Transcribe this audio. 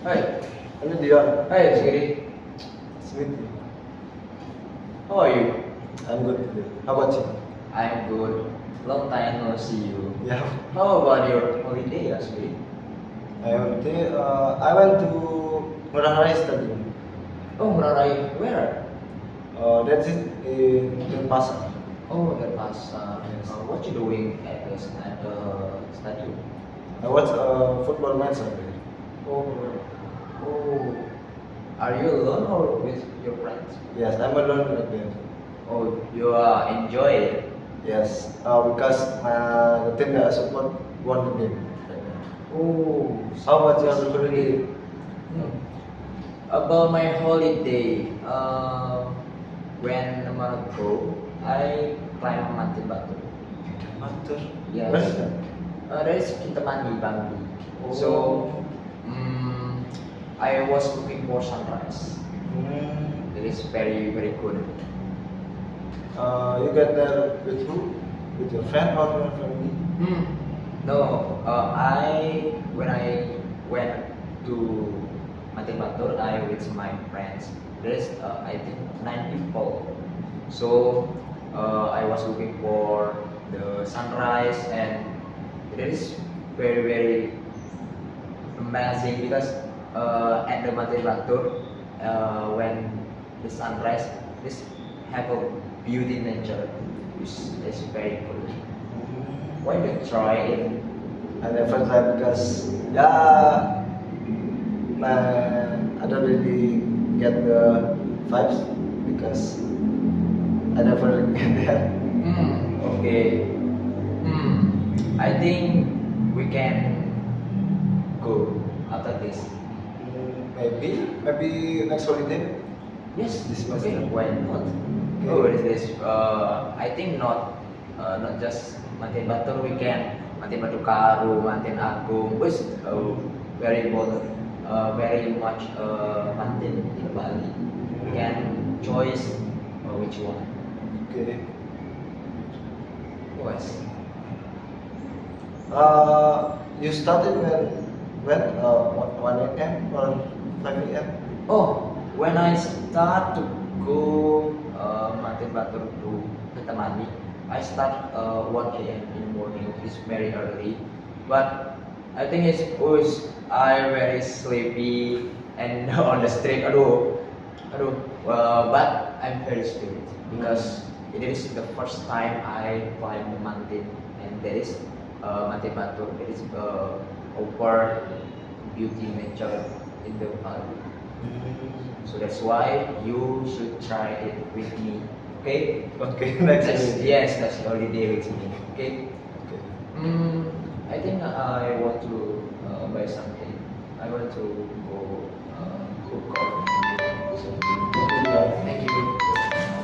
Hi. Hello, Dion. Hi, Sigrid. It's with you. How are you? I'm good today. How about you? I'm good. Long time no see you. Yeah. How about your holiday, Sigrid? I went to Ngurah Rai Stadium. Oh, Muraray. Where? That's it in Denpasar. Oh, that was. Yes. What you doing at the stadium? I watched a football match over there. Oh, oh. Are you alone or with your friends? Yes, I'm alone right there. Oh, you enjoy it. Yes, because the team that I support won the game. Right there. Oh, How about your that's holiday? great. Hmm. About my holiday, when a month ago, I climbed Mountain Batu. Master. Yes. Where is that? That is Kintamani, Bangli. Oh. So, mm, I was looking for sunrise. Hmm. It is very, very good. You get there with who? With your friend or your family? Hmm. No, when I went to Mountain Batur, I with my friends. There is I think 9 people. So I was looking for the sunrise, and it is very very amazing because at the Mountain Batur, when the sunrise, this have a beauty nature, which is very cool. Why don't you try it? I never tried because yeah, I don't really get the vibes because I never get that. Okay. I think we can go after this. Maybe next holiday. Yes, This okay. semester. Why not? Okay. Oh, what is this? I think not just Mantin Batur. We can Mantin Batu Karu, Mantin Agung. Which very important, very much Mantin in Bali. We can choose which one. Okay. Yes. You started when 1 a.m. or 5 a.m. Oh, when I start to go Mantin Batur to Kintamani, I start 1 a.m. in the morning. It's very early, but I think it's always I very sleepy and on the street. Aduh. But I'm very spirit because it is the first time I climb the mountain, and there is Mantin Batur. There is over beauty nature in the Bali. So that's why you should try it with me. Okay? Okay, next That's, holiday. yes, that's the holiday with me. Okay? Okay. I think I want to buy something. I want to go cook or something. Okay, bye. Thank you.